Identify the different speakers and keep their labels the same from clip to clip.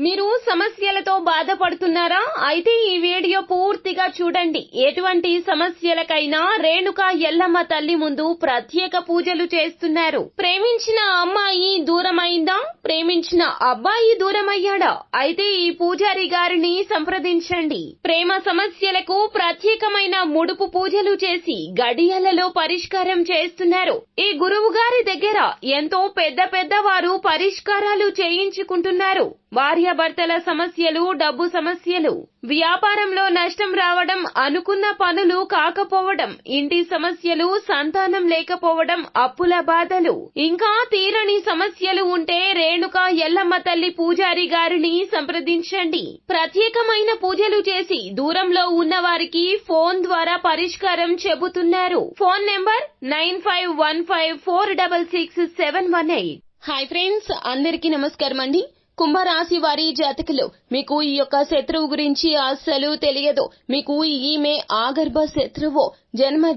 Speaker 1: మీరు సమస్యలతో బాధపడుతున్నారా? అయితే ఈ వీడియో పూర్తిగా చూడండి. ఎటువంటి సమస్యలకైనా రేణుక ఎల్లమ్మ తల్లి ముందు ప్రత్యేక పూజలు చేస్తున్నారు. ప్రేమించిన అమ్మాయి దూరమైందా? ప్రేమించిన అబ్బాయి దూరమయ్యాడా? అయితే ఈ పూజారి గారిని సంప్రదించండి. ప్రేమ సమస్యలకు ప్రత్యేకమైన ముడుపు పూజలు చేసి గడియలలో పరిష్కారం చేస్తున్నారు. ఈ గురువు గారి దగ్గర ఎంతో పెద్ద వారు పరిష్కారాలు చేయించుకుంటున్నారు. భార్యాభర్తల సమస్యలు, డబ్బు సమస్యలు, వ్యాపారంలో నష్టం రావడం, అనుకున్న పనులు కాకపోవడం, ఇంటి సమస్యలు, సంతానం లేకపోవడం, అప్పుల బాధలు, ఇంకా తీరని సమస్యలు ఉంటే రేణుక ఎల్లమ్మ తల్లి పూజారి గారిని సంప్రదించండి. ప్రత్యేకమైన పూజలు చేసి దూరంలో ఉన్న వారికి ఫోన్ ద్వారా పరిష్కారం చెబుతున్నారు. Phone number 9515466718. హాయ్ ఫ్రెండ్స్, అందరికీ నమస్కారం అండి. కుంభరాశి వారి జాతకులు, మీకు ఈ యొక్క శత్రువు గురించి అస్సలు తెలియదు. మీకు ఈమె ఆగర్భ శత్రువు,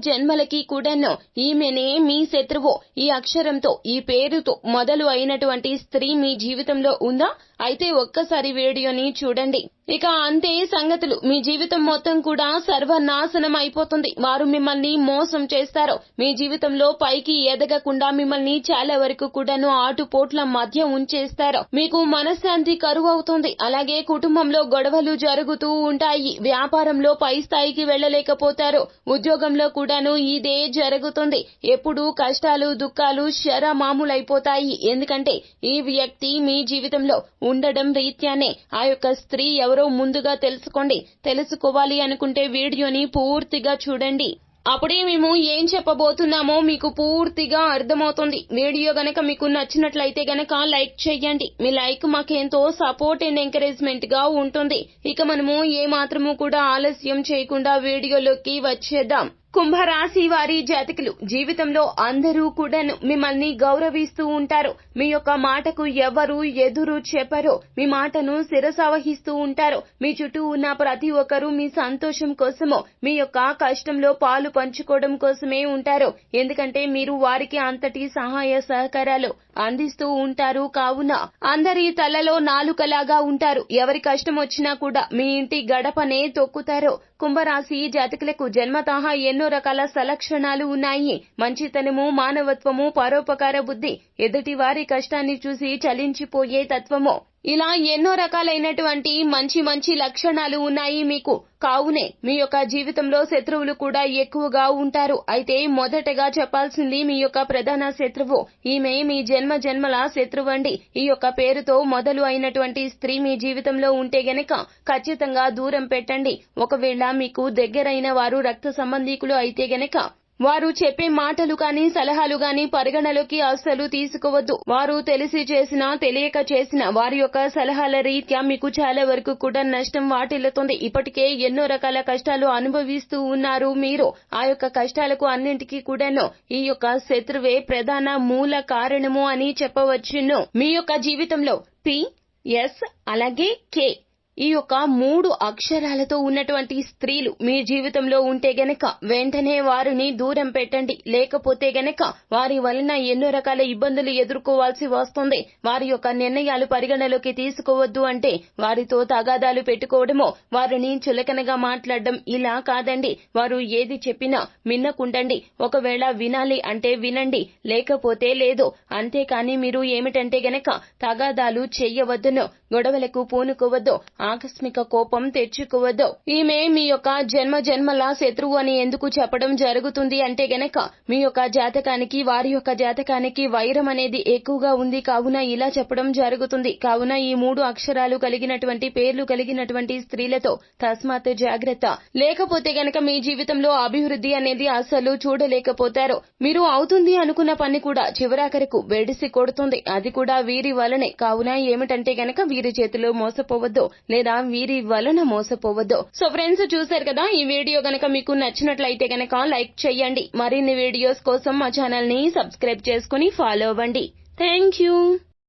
Speaker 1: జన్మలకి కూడాను ఈమెనే మీ శత్రువు. ఈ అక్షరంతో, ఈ పేరుతో మొదలు అయినటువంటి స్త్రీ మీ జీవితంలో ఉందా? అయితే ఒక్కసారి వీడియోని చూడండి. ఇక అంతే సంగతులు. మీ జీవితం మొత్తం కూడా సర్వనాశనం అయిపోతుంది. వారు మిమ్మల్ని మోసం చేస్తారు. మీ జీవితంలో పైకి ఎదగకుండా మిమ్మల్ని చాలా వరకు కూడాను ఆటుపోట్ల మధ్య ఉంచేస్తారు. మీకు మనశ్శాంతి కరువు అవుతుంది. అలాగే కుటుంబంలో గొడవలు జరుగుతూ ఉంటాయి. వ్యాపారంలో పై స్థాయికి వెళ్లలేకపోతారు. ఉద్యోగంలో కూడాను ఇదే జరుగుతుంది. ఎప్పుడు కష్టాలు, దుఃఖాలు మామూలైపోతాయి. ఎందుకంటే ఈ వ్యక్తి మీ జీవితంలో ఉండడం రీత్యానే. ఆ యొక్క స్త్రీ ఎవరో ముందుగా తెలుసుకోండి. తెలుసుకోవాలి అనుకుంటే వీడియోని పూర్తిగా చూడండి. అప్పుడే మేము ఏం చెప్పబోతున్నామో మీకు పూర్తిగా అర్థమవుతుంది. వీడియో గనక మీకు నచ్చినట్లయితే గనక లైక్ చేయండి. మీ లైక్ మాకెంతో సపోర్ట్ అండ్ ఎంకరేజ్మెంట్ గా ఉంటుంది. ఇక మనము ఏ మాత్రము కూడా ఆలస్యం చేయకుండా వీడియోలోకి వచ్చేద్దాం. కుంభరాశి వారి జాతకులు, జీవితంలో అందరూ కూడాను మిమ్మల్ని గౌరవిస్తూ ఉంటారు. మీ యొక్క మాటకు ఎవరు ఎదురు చెప్పరు. మీ మాటను శిరసావహిస్తూ ఉంటారు. మీ చుట్టూ ఉన్న ప్రతి ఒక్కరూ మీ సంతోషం కోసమో, మీ యొక్క కష్టంలో పాలు పంచుకోవడం కోసమే ఉంటారు. ఎందుకంటే మీరు వారికి అంతటి సహాయ సహకారాలు అందిస్తూ ఉంటారు. కావున అందరి తలలో నాలుకలాగా ఉంటారు. ఎవరి కష్టం వచ్చినా కూడా మీ ఇంటి గడపనే తొక్కుతారు. కుంభరాశి జాతకులకు జన్మతః ఎన్నో రకాల సలక్షణాలు ఉన్నాయి. మంచితనము, మానవత్వము, పరోపకార బుద్ధి, ఎదుటి వారి కష్టాన్ని చూసి చలించిపోయే తత్వము, ఇలా ఎన్నో రకాలైనటువంటి మంచి లక్షణాలు ఉన్నాయి మీకు. కావునే మీ యొక్క జీవితంలో శత్రువులు కూడా ఎక్కువగా ఉంటారు. అయితే మొదటగా చెప్పాల్సింది మీ యొక్క ప్రధాన శత్రువు. ఈమె మీ జన్మల శత్రువండి. ఈ యొక్క పేరుతో మొదలు అయినటువంటి స్త్రీ మీ జీవితంలో ఉంటే గనక ఖచ్చితంగా దూరం పెట్టండి. ఒకవేళ మీకు దగ్గరైన వారు రక్త సంబంధీకులు అయితే గనక వారు చెప్పే మాటలు గాని, సలహాలు గాని పరిగణలోకి అస్సలు తీసుకోవద్దు. వారు తెలిసి చేసినా, తెలియక చేసిన వారి యొక్క సలహాల రీత్యా మీకు చాలా వరకు కూడా నష్టం వాటిల్లుతుంది. ఇప్పటికే ఎన్నో రకాల కష్టాలు అనుభవిస్తూ ఉన్నారు మీరు. ఆ యొక్క కష్టాలకు అన్నింటికీ కూడాను ఈ యొక్క శత్రువే ప్రధాన మూల కారణము అని చెప్పవచ్చును. మీ యొక్క జీవితంలో PS అలాగే K ఈ యొక్క 3 అక్షరాలతో ఉన్నటువంటి స్త్రీలు మీ జీవితంలో ఉంటే గనక వెంటనే వారిని దూరం పెట్టండి. లేకపోతే గనక వారి వలన ఎన్నో రకాల ఇబ్బందులు ఎదుర్కోవాల్సి వస్తుంది. వారి యొక్క నిర్ణయాలు పరిగణలోకి తీసుకోవద్దు అంటే వారితో తగాదాలు పెట్టుకోవడమో, వారిని చులకనగా మాట్లాడడం ఇలా కాదండి. వారు ఏది చెప్పినా వినకుండండి. ఒకవేళ వినాలి అంటే వినండి, లేకపోతే లేదు. అంతేకాని మీరు ఏమిటంటే గనక తగాదాలు చెయ్యవద్దును, గొడవలకు పూనుకోవద్దు, ఆకస్మిక కోపం తెచ్చుకోవద్దు. ఈమె మీ యొక్క జన్మల శత్రువు అని ఎందుకు చెప్పడం జరుగుతుంది అంటే గనక మీ యొక్క జాతకానికి వారి యొక్క జాతకానికి వైరం అనేది ఎక్కువగా ఉంది. కావున ఇలా చెప్పడం జరుగుతుంది. కావున ఈ 3 అక్షరాలు కలిగినటువంటి పేర్లు కలిగినటువంటి స్త్రీలతో తస్మాత్ జాగ్రత్త. లేకపోతే గనక మీ జీవితంలో అభివృద్ధి అనేది అస్సలు చూడలేకపోతారు. మీరు అవుతుంది అనుకున్న పని కూడా చివరాఖరకు వెడిసి కొడుతుంది. అది కూడా వీరి వలనే. కావున ఏమిటంటే గనక వీరి చేతిలో మోసపోవద్దు, లేదా వీరి వలన మోసపోవద్దు. సో ఫ్రెండ్స్, చూశారు కదా. ఈ వీడియో గనక మీకు నచ్చినట్లయితే గనక లైక్ చేయండి. మరిన్ని వీడియోస్ కోసం మా ఛానల్ ని సబ్స్క్రైబ్ చేసుకుని ఫాలో అవ్వండి. Thank you.